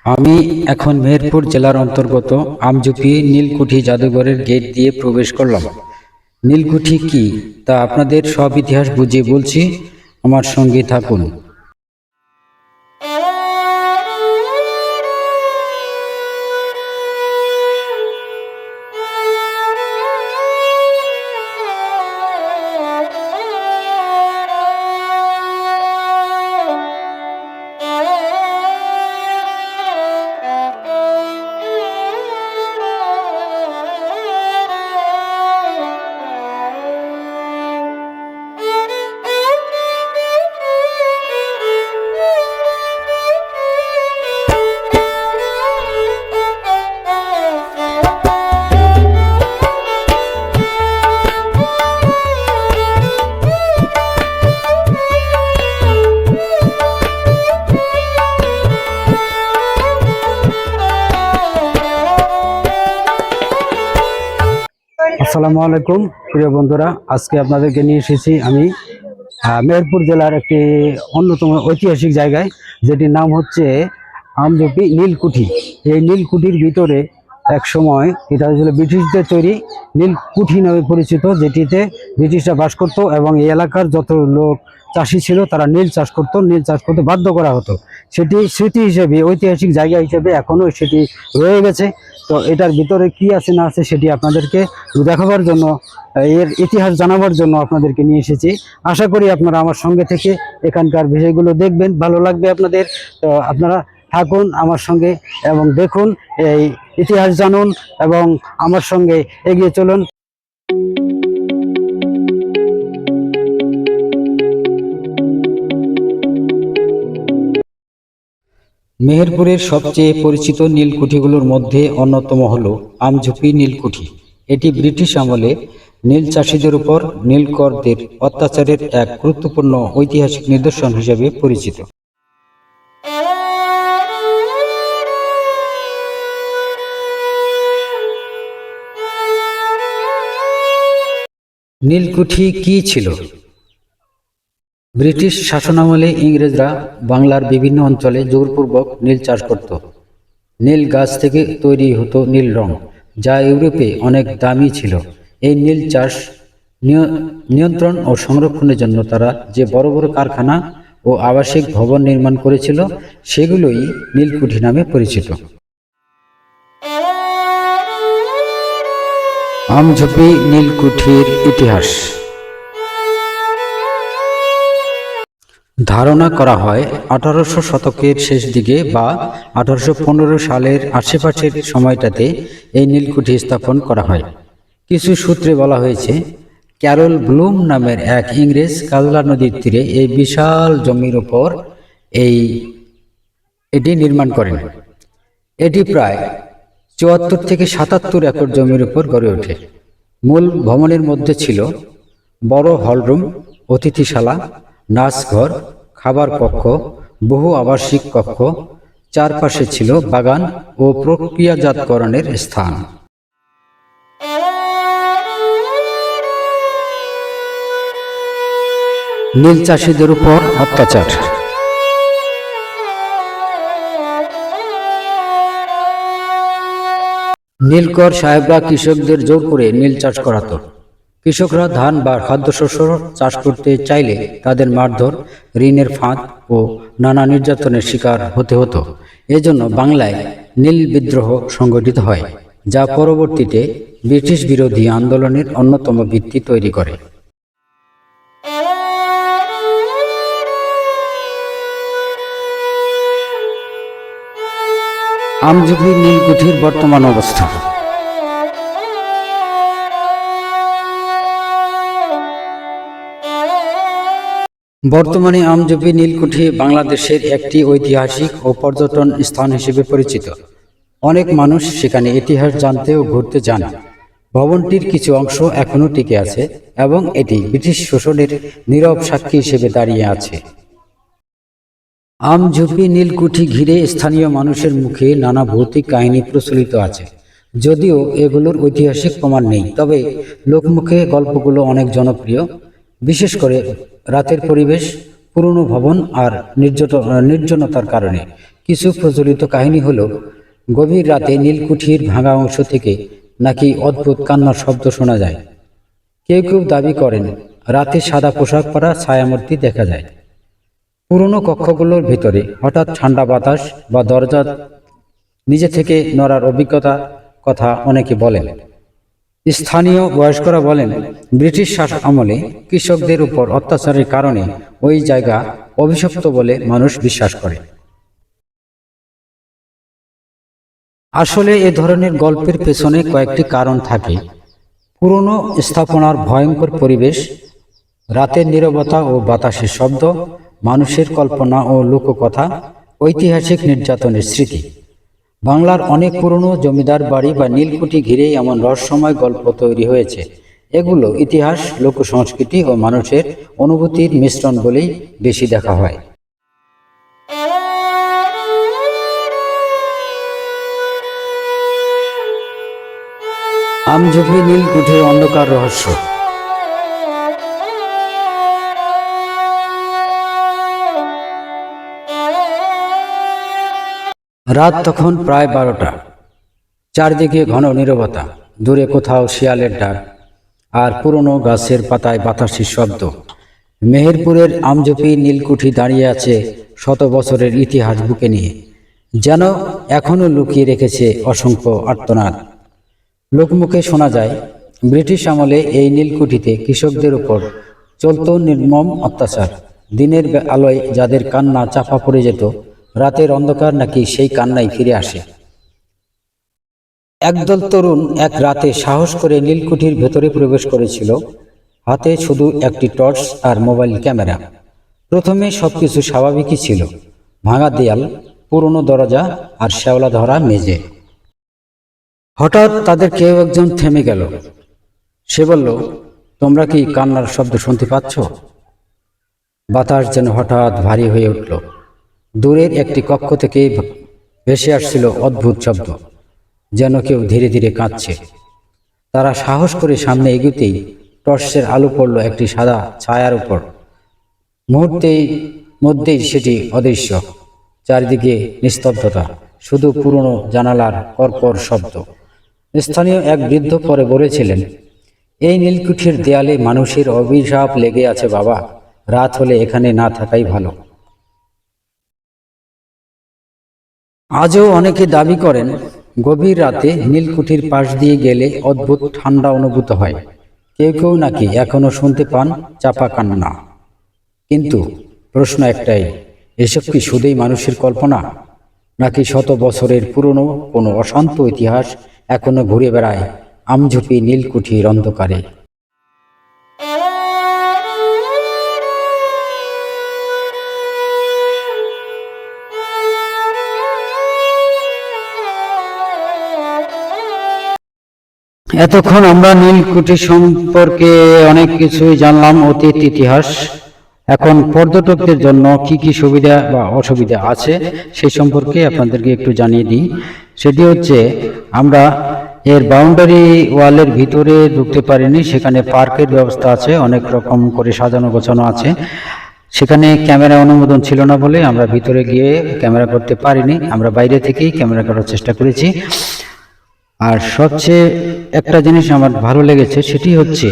আমি এখন মেহেরপুর জেলার অন্তর্গত আমঝুপি নীলকুঠি জাদুঘরের গেট দিয়ে প্রবেশ করলাম। নীলকুঠি কি তা আপনাদের সব ইতিহাস বুঝিয়ে বলছি, আমার সঙ্গে থাকুন। আসসালামু আলাইকুম প্রিয় বন্ধুরা, আজকে আপনাদেরকে নিয়ে এসেছি আমি মেহেরপুর জেলার একটি অন্যতম ঐতিহাসিক জায়গায়, যেটির নাম হচ্ছে আমঝুপি নীলকুঠি। এই নীলকুঠির ভিতরে এক সময় এটা হচ্ছিল ব্রিটিশদের তৈরি নীলকুঠি নামে পরিচিত, যেটিতে ব্রিটিশরা বাস করতো এবং এই এলাকার যত লোক চাষি ছিল তারা নীল চাষ করতো, নীল চাষ করতে বাধ্য করা হতো। সেটি স্মৃতি হিসেবে, ঐতিহাসিক জায়গা হিসেবে এখনও সেটি রয়ে গেছে। তো এটার ভিতরে কি আছে না আছে সেটি আপনাদেরকে দেখাবার জন্য, এর ইতিহাস জানাবার জন্য আপনাদেরকে নিয়ে এসেছি। আশা করি আপনারা আমার সঙ্গে থেকে এখানকার বিষয়গুলো দেখবেন, ভালো লাগবে আপনাদের। তো আপনারা থাকুন আমার সঙ্গে এবং দেখুন, এই ইতিহাস জানুন এবং আমার সঙ্গে এগিয়ে চলুন। মেহেরপুরের সবচেয়ে পরিচিত নীলকুঠিগুলোর মধ্যে অন্যতম হল আমঝুপি নীলকুঠি। এটি ব্রিটিশ আমলে নীল চাষিদের উপর নীলকরদের অত্যাচারের এক গুরুত্বপূর্ণ ঐতিহাসিক নিদর্শন হিসেবে পরিচিত। নীলকুঠি কি ছিল? ব্রিটিশ শাসনামলে ইংরেজরা বাংলার বিভিন্ন অঞ্চলে জোরপূর্বক নীল চাষ করত। নীল গাছ থেকে তৈরি হতো নীল রং, যা ইউরোপে অনেক দামি ছিল। এই নীল চাষ নিয়ন্ত্রণ ও সংরক্ষণের জন্য তারা যে বড় বড় কারখানা ও আবাসিক ভবন নির্মাণ করেছিল, সেগুলোই নীলকুঠি নামে পরিচিত। আমঝুপি নীলকুঠির ইতিহাস। ধারণা করা হয় 1800 শতকের শেষ দিকে বা 1815 সালের আশেপাশের সময়টাতে এই নীলকুঠি স্থাপন করা হয়। কিছু সূত্রে বলা হয়েছে ক্যারল ব্লুম নামের এক ইংরেজ কাজলা নদীর তীরে এই বিশাল জমির উপর এটি নির্মাণ করেন। এটি প্রায় 74 থেকে 77 একর জমির উপর গড়ে ওঠে। মূল ভবনের মধ্যে ছিল বড় হলরুম, অতিথিশালা, নাচঘর, খাবার কক্ষ, বহু আবাসিক কক্ষ। চারপাশে ছিল বাগান ও প্রক্রিয়াজাতকরণের স্থান। নীল চাষিদের উপর অত্যাচার। নীলকর সাহেবরা কৃষকদের জোর করে নীল চাষ করাতো। কৃষকরা ধান বা খাদ্যশস্য চাষ করতে চাইলে তাদের মারধর, ঋণের ফাঁদ ও নানা নির্যাতনের শিকার হতে হতো। এজন্য বাংলায় নীল বিদ্রোহ সংগঠিত হয়, যা পরবর্তীতে ব্রিটিশ বিরোধী আন্দোলনের অন্যতম ভিত্তি তৈরি করে। আমঝুপি নীলকুঠির বর্তমান অবস্থা। বর্তমানে আমঝুপি নীলকুঠি বাংলাদেশের একটি ঐতিহাসিক ও পর্যটন স্থান হিসেবে পরিচিত। অনেক মানুষ সেখানে ইতিহাস জানতে ও ঘুরতে যান। ভবনটির কিছু অংশ এখনও টিকে আছে এবং এটি ব্রিটিশ শোষণের নীরব সাক্ষী হিসেবে দাঁড়িয়ে আছে। আমঝুপি নীলকুঠি ঘিরে স্থানীয় মানুষের মুখে নানা ভৌতিক কাহিনী প্রচলিত আছে। যদিও এগুলোর ঐতিহাসিক প্রমাণ নেই, তবে লোকমুখে গল্পগুলো অনেক জনপ্রিয়। বিশেষ করে রাতের পরিবেশ, পুরনো ভবন আর নির্জনতার কারণে কিছু প্রচলিত কাহিনী হলো গভীর রাতে নীলকুঠির ভাঙা অংশ থেকে নাকি অদ্ভুত কান্নার শব্দ শোনা যায়। কেউ কেউ দাবি করেন রাতে সাদা পোশাক পরা ছায়ামূর্তি দেখা যায়। পুরনো কক্ষগুলোর ভিতরে হঠাৎ ঠান্ডা বাতাস বা দরজা নিজে থেকে নড়ার অভিজ্ঞতা কথা অনেকে বলেন। স্থানীয় বয়স্করা বলেন ব্রিটিশ শাসক আমলে কৃষকদের উপর অত্যাচারের কারণে ওই জায়গা অভিশপ্ত বলে মানুষ বিশ্বাস করে। আসলে এ ধরনের গল্পের পেছনে কয়েকটি কারণ থাকে। পুরনো স্থাপনার ভয়ঙ্কর পরিবেশ, রাতের নীরবতা ও বাতাসের শব্দ, মানুষের কল্পনা ও লোককথা, ঐতিহাসিক নির্যাতনের স্মৃতি। বাংলার অনেক পুরনো জমিদার বাড়ি বা নীলকুঠি ঘিরেই এমন রহস্যময় গল্প তৈরি হয়েছে। এগুলো ইতিহাস, লোকসংস্কৃতি ও মানুষের অনুভূতির মিশ্রণ বলেই বেশি দেখা হয়। আমঝুপি নীলকুঠির অন্ধকার রহস্য। রাত তখন প্রায় 12টা। চারদিকে ঘন নীরবতা, দূরে কোথাও শিয়ালের ডাক আর পুরনো গাছের পাতায় বাতাসের শব্দ। মেহেরপুরের আমঝুপি নীলকুঠি দাঁড়িয়ে আছে শত বছরের ইতিহাস বুকে নিয়ে, যেন এখনো লুকিয়ে রেখেছে অসংখ্য আর্তনাদ। লোকমুখে শোনা যায় ব্রিটিশ আমলে এই নীলকুঠিতে কৃষকদের উপর চলত নির্মম অত্যাচার। দিনের আলোয় যাদের কান্না চাপা পড়ে যেত, রাতের অন্ধকার নাকি সেই কান্নাই ফিরে আসে। একদল তরুণ এক রাতে সাহস করে নীলকুঠির ভেতরে প্রবেশ করেছিল, হাতে শুধু একটি টর্চ আর মোবাইল ক্যামেরা। প্রথমে সবকিছু স্বাভাবিকই ছিল, ভাঙা দেয়াল, পুরনো দরজা আর শ্যাওলা ধরা মেঝে। হঠাৎ তাদের কেউ একজন থেমে গেল। সে বলল, তোমরা কি কান্নার শব্দ শুনতে পাচ্ছ? বাতাস যেন হঠাৎ ভারী হয়ে উঠল। দূরের একটি কক্ষ থেকে ভেসে আসছিল অদ্ভুত শব্দ, যেন কেউ ধীরে ধীরে কাঁদছে। তারা সাহস করে সামনে এগুতেই টর্চের আলো পড়ল একটি সাদা ছায়ার উপর। মুহূর্তেই মধ্যেই সেটি অদৃশ্য। চারিদিকে নিস্তব্ধতা, শুধু পুরনো জানালার কর্কর শব্দ। স্থানীয় এক বৃদ্ধ পরে বলেছিলেন, এই নীলকুঠির দেয়ালে মানুষের অভিশাপ লেগে আছে বাবা, রাত হলে এখানে না থাকাই ভালো। আজও অনেকে দাবি করেন গভীর রাতে নীলকুঠির পাশ দিয়ে গেলে অদ্ভুত ঠান্ডা অনুভূত হয়। কেউ কেউ নাকি এখনো শুনতে পান চাপা কান্না। কিন্তু প্রশ্ন একটাই, এসব কি শুধুই মানুষের কল্পনা, নাকি শত বছরের পুরনো কোনো অশান্ত ইতিহাস এখনো ঘুরে বেড়ায় আমঝুপি নীলকুঠির অন্ধকারে? এতক্ষণ আমরা নীলকুঠি সম্পর্কে অনেক কিছুই জানলাম, অতীত, ইতিহাস। এখন পর্যটকদের জন্য কি কি সুবিধা বা অসুবিধা আছে সেই সম্পর্কে আপনাদেরকে একটু জানিয়ে দিই। সেটি হচ্ছে, আমরা এর বাউন্ডারি ওয়ালের ভিতরে ঢুকতে পারিনি। সেখানে পার্কের ব্যবস্থা আছে, অনেক রকম করে সাজানো গোছানো আছে। সেখানে ক্যামেরা অনুমোদন ছিল না বলে আমরা ভিতরে গিয়ে ক্যামেরা করতে পারিনি। আমরা বাইরে থেকেই ক্যামেরা করার চেষ্টা করেছি। আর সবচেয়ে একটা জিনিস আমার ভালো লেগেছে, সেটি হচ্ছে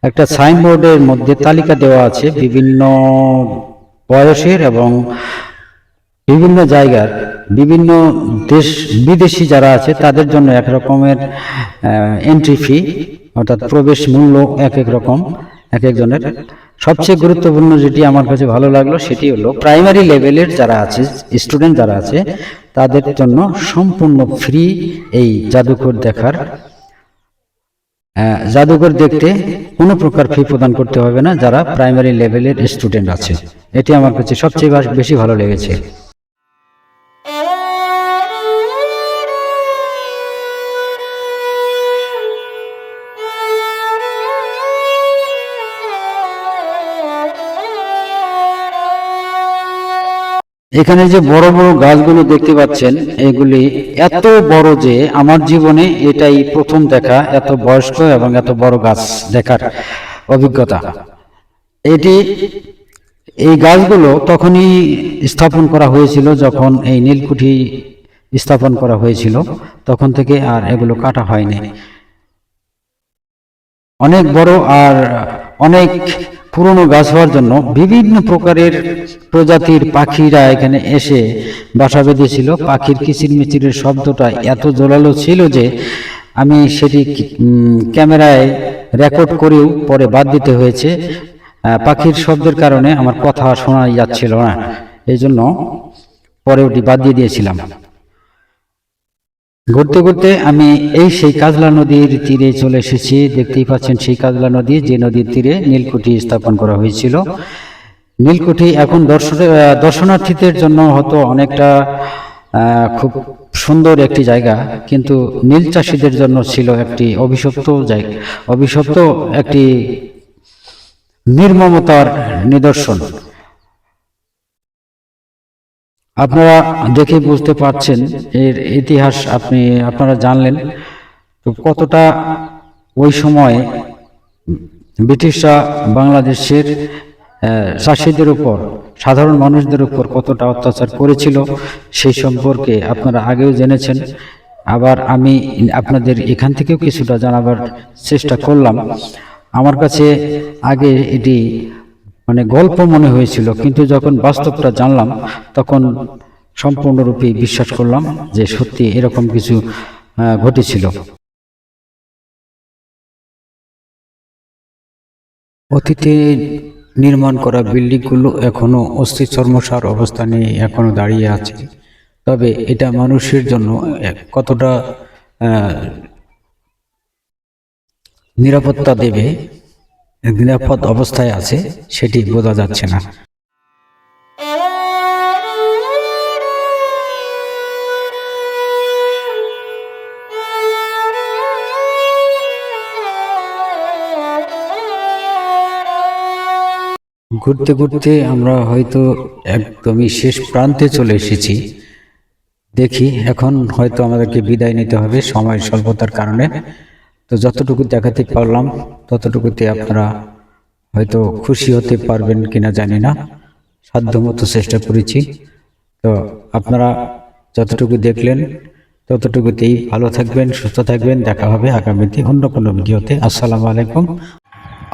একটা সাইনবোর্ডের মধ্যে তালিকা দেওয়া আছে বিভিন্ন বয়সের এবং বিভিন্ন জায়গার, বিভিন্ন দেশ বিদেশি যারা আছে তাদের জন্য এক রকমের এন্ট্রি ফি, অর্থাৎ প্রবেশ মূল্য এক এক রকম এক একজনের। সবচেয়ে গুরুত্বপূর্ণ যেটি আমার কাছে ভালো লাগলো সেটি হলো প্রাইমারি লেভেলের যারা আছে, স্টুডেন্ট যারা আছে, তাদের জন্য সম্পূর্ণ ফ্রি এই জাদুঘর দেখার। জাদুঘর দেখতে কোনো প্রকার ফি প্রদান করতে হবে না যারা প্রাইমারি লেভেলের স্টুডেন্ট আছে। এটি আমার কাছে সবচেয়ে বেশি ভালো লেগেছে। এখানে যে বড় বড় গাছগুলো দেখতে পাচ্ছেন, এগুলি এত বড় যে আমার জীবনে এটাই প্রথম দেখা এত বয়স্ক এবং এত বড় গাছ দেখার অভিজ্ঞতা। এটি এই গাছগুলো তখনই স্থাপন করা হয়েছিল যখন এই নীলকুঠি স্থাপন করা হয়েছিল, তখন থেকে আর এগুলো কাটা হয়নি। অনেক বড় আর অনেক পুরনো গাছ হওয়ার জন্য বিভিন্ন প্রকারের প্রজাতির পাখিরা এখানে এসে বাসা বেঁধেছিল। পাখির কিচিরমিচিরের শব্দটা এত জোরালো ছিল যে আমি সেটি ক্যামেরায় রেকর্ড করেও পরে বাদ দিতে হয়েছে। পাখির শব্দের কারণে আমার কথা শোনা যাচ্ছিল না, এই জন্য পরে ওটি বাদ দিয়ে দিয়েছিলাম। ঘুরতে ঘুরতে আমি সেই কাজলা নদীর তীরে চলে এসেছি। দেখতেই পাচ্ছেন সেই কাজলা নদী, যে নদীর তীরে নীলকুঠি স্থাপন করা হয়েছিল। নীলকুঠি এখন দর্শনার্থীদের জন্য হয়তো অনেকটা খুব সুন্দর একটি জায়গা, কিন্তু নীল চাষীদের জন্য ছিল একটি অভিশপ্ত জায়গা, অভিশপ্ত একটি নির্মমতার নিদর্শন। আপনারা দেখে বুঝতে পারছেন এর ইতিহাস, আপনারা জানলেন তো কতটা ওই সময় ব্রিটিশরা বাংলাদেশের চাষিদের উপর, সাধারণ মানুষদের উপর কতটা অত্যাচার করেছিল সেই সম্পর্কে আপনারা আগেও জেনেছেন। আবার আমি আপনাদের এখান থেকেও কিছুটা জানাবার চেষ্টা করলাম। আমার কাছে আগে এটি গল্প মনে হয়েছিল, কিন্তু যখন বাস্তবটা জানলাম তখন সম্পূর্ণরূপে বিশ্বাস করলাম যে সত্যি এরকম কিছু ঘটেছিল। অতীতে নির্মাণ করা বিল্ডিংগুলো এখনো অস্থি চর্মসার অবস্থানে এখনো দাঁড়িয়ে আছে, তবে এটা মানুষের জন্য কতটা নিরাপত্তা দেবে, নিরাপদ অবস্থায় আছে সেটি বোঝা যাচ্ছে না। ঘুরতে ঘুরতে আমরা হয়তো একদমই শেষ প্রান্তে চলে এসেছি। দেখি এখন হয়তো আমাদেরকে বিদায় নিতে হবে সময়ের স্বল্পতার কারণে। তো যতটুকু দেখাতে পারলাম ততটুকুতে আপনারা হয়তো খুশি হতে পারবেন কিনা জানি না, সাধ্যমতো চেষ্টা করেছি। তো আপনারা যতটুকু দেখলেন ততটুকুতেই ভালো থাকবেন, সুস্থ থাকবেন। দেখা হবে আগামীতে অন্য কোনো ভিডিওতে। আসসালামু আলাইকুম,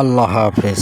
আল্লাহ হাফেজ।